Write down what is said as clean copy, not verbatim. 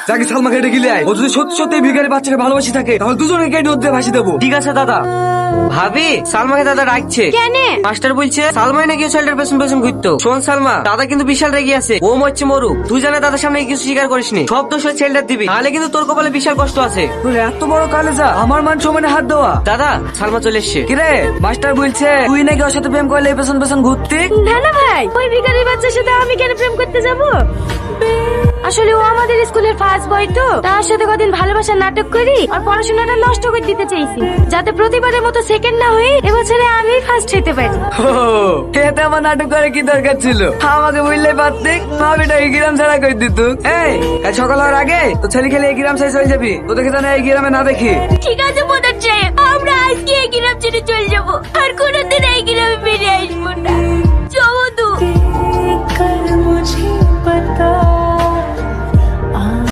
যাকে সালমা কেটে গিলে আয়, ও যদি সত্যি সত্যি এই ভিখারি বাচ্চাকে ভালোবাসি থাকে তাহলে দুজনে কেটে ওদের ভাসি দেবো। ঠিক আছে দাদা। ভাবি, সালমাকে দাদা ডাকছে। কেন? মাস্টার বলছে সালমাই নাকি ওই ছেলেটার পেছন পেছন ঘুরতো। শোন সালমা, দাদা কিন্তু বিশাল রেগে আছে। ও মরছে মরুক, তুই জানে দাদার সামনে কিছু স্বীকার করিসনি। সব দোষ ওই ছেলেটার দিবি, তাহলে কিন্তু তোর কপালে বিশাল কষ্ট আছে। তোর এত বড় কালেজা আমার মান সমানে হাত দেওয়া। দাদা, সালমা চলে এসছে। কিরে, মাস্টার বলছে তুই নাকি ওর সাথে প্রেম করলে এই পেছন পেছন ঘুরতি। না না ভাই, ওই ভিখারি বাচ্চার সাথে আমি কেন প্রেম করতে যাব? আসলে ও আমাদের স্কুলের ফার্স্ট বয় তো, তার সাথে কদিন ভালোবাসার নাটক করি আর পড়াশোনাটা নষ্ট করে দিতে চাইছি, যাতে প্রতিবারের মতো সেকেন্ড না হয়ে এবছরে আমি ফার্স্ট হতে পারি। এতে আমার নাটক করে কি দরকার ছিল? আমাকে বললে পারতে, ভাবিটা এই গ্রাম ছাড়া করে দিত। এই কাল সকাল হওয়ার আগে তো ছেলে খেলে এই গ্রাম ছেড়ে চলে যাবি। তোদেরকে যেন এই গ্রামে না দেখি। ঠিক আছে প্রধান সাহেব, আমরা আজকে এই গ্রাম ছেড়ে চলে যাবো, আর কোনোদিন এই গ্রামে ফিরে আসবো না। চলো তো।